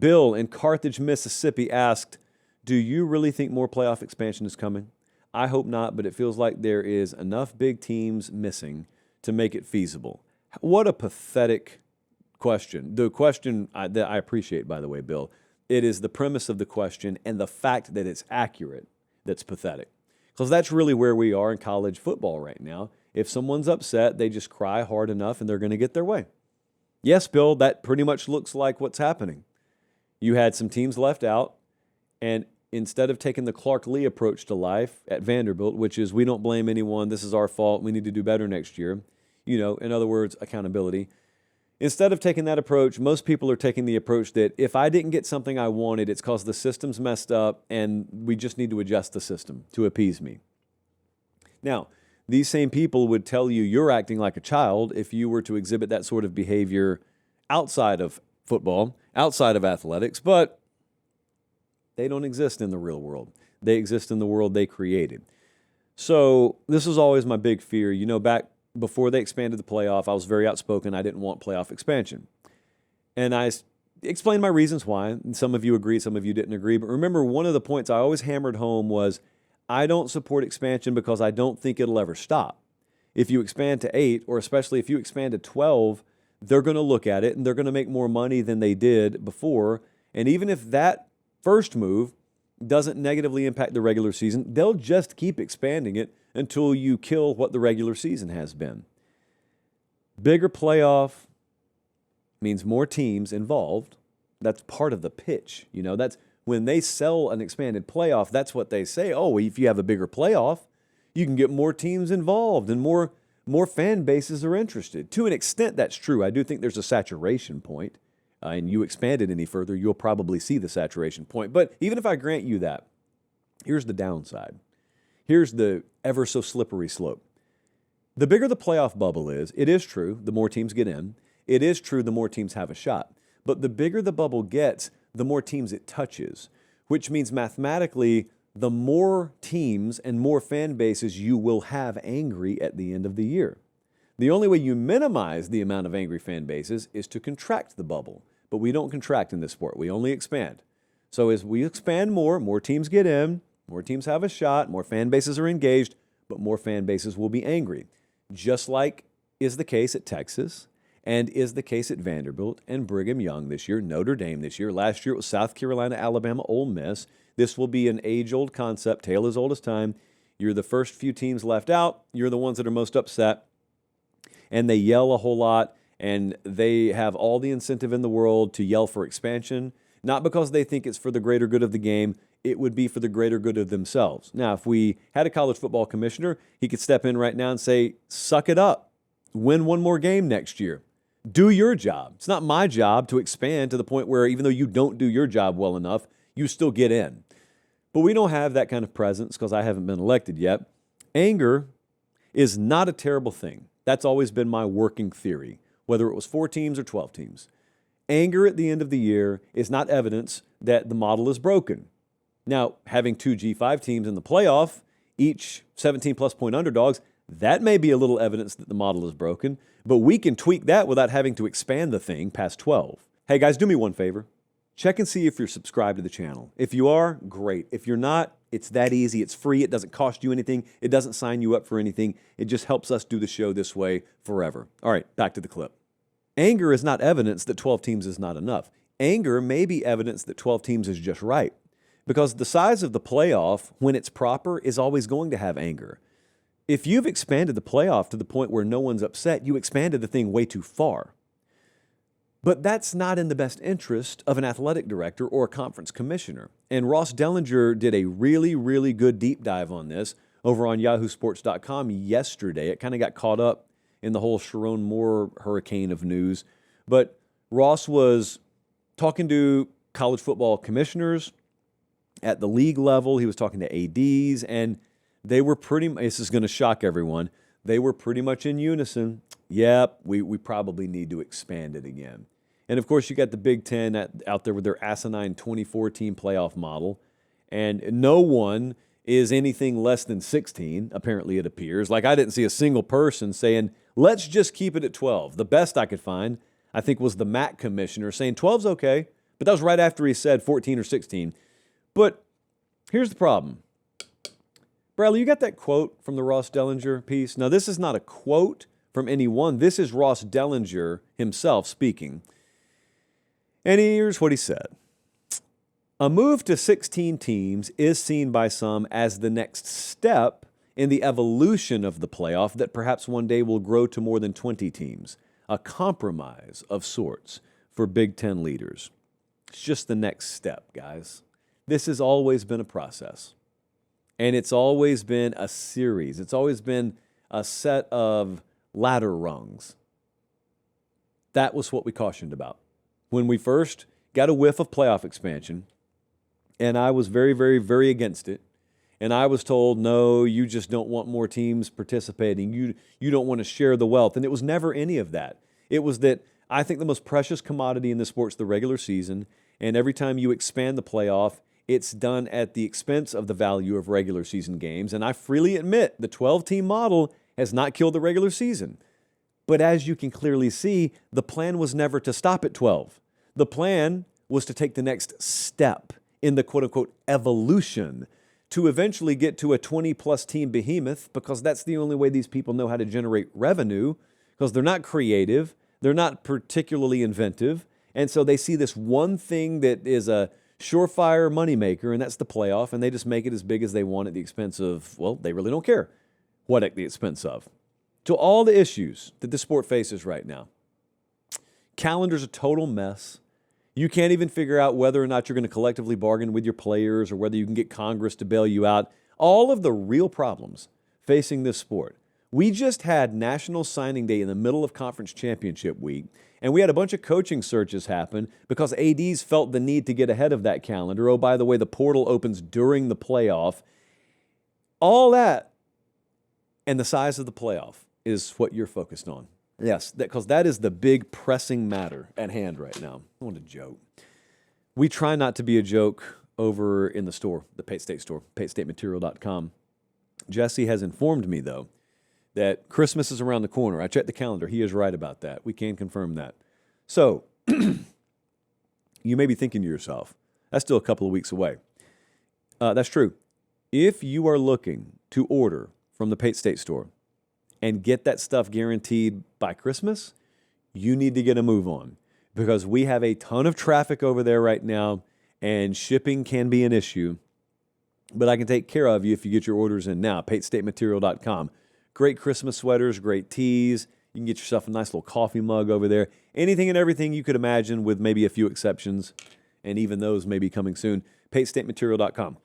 Bill in Carthage, Mississippi asked, do you really think more playoff expansion is coming? I hope not, but it feels like there is enough big teams missing to make it feasible. What a pathetic question. The question that I appreciate, by the way, Bill, it is the premise of the question and the fact that it's accurate that's pathetic. Because that's really where we are in college football right now. If someone's upset, they just cry hard enough and they're going to get their way. Yes, Bill, that pretty much looks like what's happening. You had some teams left out, and instead of taking the Clark Lee approach to life at Vanderbilt, which is we don't blame anyone, this is our fault, we need to do better next year, in other words, accountability. Instead of taking that approach, most people are taking the approach that if I didn't get something I wanted, it's because the system's messed up and we just need to adjust the system to appease me. Now, these same people would tell you you're acting like a child if you were to exhibit that sort of behavior outside of football, outside of athletics, but they don't exist in the real world. They exist in the world they created. So this was always my big fear. Back before they expanded the playoff, I was very outspoken. I didn't want playoff expansion. And I explained my reasons why. And some of you agreed, some of you didn't agree. But remember, one of the points I always hammered home was I don't support expansion because I don't think it'll ever stop. If you expand to 8, or especially if you expand to 12, they're going to look at it and they're going to make more money than they did before. And even if that first move doesn't negatively impact the regular season, they'll just keep expanding it until you kill what the regular season has been. Bigger playoff means more teams involved. That's part of the pitch. That's when they sell an expanded playoff, that's what they say. Oh, if you have a bigger playoff, you can get more teams involved and more fan bases are interested. To an extent, that's true. I do think there's a saturation point. And you expand it any further, you'll probably see the saturation point. But even if I grant you that, here's the downside. Here's the ever so slippery slope. The bigger the playoff bubble is, it is true, the more teams get in. It is true, the more teams have a shot. But the bigger the bubble gets, the more teams it touches, which means mathematically, the more teams and more fan bases you will have angry at the end of the year. The only way you minimize the amount of angry fan bases is to contract the bubble. But we don't contract in this sport. We only expand. So as we expand more teams get in, more teams have a shot, more fan bases are engaged, but more fan bases will be angry. Just like is the case at Texas and is the case at Vanderbilt and Brigham Young this year, Notre Dame this year. Last year it was South Carolina, Alabama, Ole Miss. This will be an age-old concept, tale as old as time. You're the first few teams left out. You're the ones that are most upset. And they yell a whole lot, and they have all the incentive in the world to yell for expansion, not because they think it's for the greater good of the game. It would be for the greater good of themselves. Now, if we had a college football commissioner, he could step in right now and say, suck it up. Win one more game next year. Do your job. It's not my job to expand to the point where even though you don't do your job well enough, you still get in. But we don't have that kind of presence because I haven't been elected yet. Anger is not a terrible thing. That's always been my working theory, whether it was 4 teams or 12 teams. Anger at the end of the year is not evidence that the model is broken. Now, having 2 G5 teams in the playoff, each 17-plus point underdogs, that may be a little evidence that the model is broken, but we can tweak that without having to expand the thing past 12. Hey, guys, do me one favor. Check and see if you're subscribed to the channel. If you are, great. If you're not, it's that easy. It's free. It doesn't cost you anything. It doesn't sign you up for anything. It just helps us do the show this way forever. All right, back to the clip. Anger is not evidence that 12 teams is not enough. Anger may be evidence that 12 teams is just right, because the size of the playoff, when it's proper, is always going to have anger. If you've expanded the playoff to the point where no one's upset, you expanded the thing way too far. But that's not in the best interest of an athletic director or a conference commissioner. And Ross Dellinger did a really, really good deep dive on this over on yahoosports.com yesterday. It kind of got caught up in the whole Sharon Moore hurricane of news. But Ross was talking to college football commissioners at the league level. He was talking to ADs, and they were this is going to shock everyone, they were pretty much in unison. Yep, we probably need to expand it again. And, of course, you got the Big Ten out there with their asinine 24-team playoff model, and no one is anything less than 16, apparently it appears. Like, I didn't see a single person saying, let's just keep it at 12. The best I could find, I think, was the MAC commissioner saying 12's okay, But that was right after he said 14 or 16. But here's the problem. Bradley, you got that quote from the Ross Dellinger piece? Now, this is not a quote from anyone. This is Ross Dellinger himself speaking. And here's what he said. A move to 16 teams is seen by some as the next step in the evolution of the playoff that perhaps one day will grow to more than 20 teams. A compromise of sorts for Big Ten leaders. It's just the next step, guys. This has always been a process. And it's always been a series. It's always been a set of ladder rungs. That was what we cautioned about. When we first got a whiff of playoff expansion, and I was very, very, very against it, and I was told, no, you just don't want more teams participating. You don't want to share the wealth. And it was never any of that. It was that I think the most precious commodity in this sport is the regular season, and every time you expand the playoff, it's done at the expense of the value of regular season games. And I freely admit the 12-team model has not killed the regular season. But as you can clearly see, the plan was never to stop at 12. The plan was to take the next step in the quote-unquote evolution to eventually get to a 20-plus team behemoth, because that's the only way these people know how to generate revenue, because they're not creative, they're not particularly inventive, and so they see this one thing that is a surefire moneymaker, and that's the playoff, and they just make it as big as they want at the expense of, well, they really don't care what at the expense of. To all the issues that the sport faces right now, calendar's a total mess. You can't even figure out whether or not you're going to collectively bargain with your players or whether you can get Congress to bail you out. All of the real problems facing this sport. We just had National Signing Day in the middle of Conference Championship Week, and we had a bunch of coaching searches happen because ADs felt the need to get ahead of that calendar. Oh, by the way, the portal opens during the playoff. All that and the size of the playoff is what you're focused on. Yes, because that is the big pressing matter at hand right now. I want to joke. We try not to be a joke over in the store, the Pate State store, patestateMaterial.com. Jesse has informed me, though, that Christmas is around the corner. I checked the calendar. He is right about that. We can confirm that. So, you may be thinking to yourself, that's still a couple of weeks away. That's true. If you are looking to order from the Pate State store and get that stuff guaranteed by Christmas, you need to get a move on, because we have a ton of traffic over there right now, and shipping can be an issue. But I can take care of you if you get your orders in now. PateStateMaterial.com. Great Christmas sweaters, great tees. You can get yourself a nice little coffee mug over there. Anything and everything you could imagine, with maybe a few exceptions, and even those may be coming soon. PateStateMaterial.com.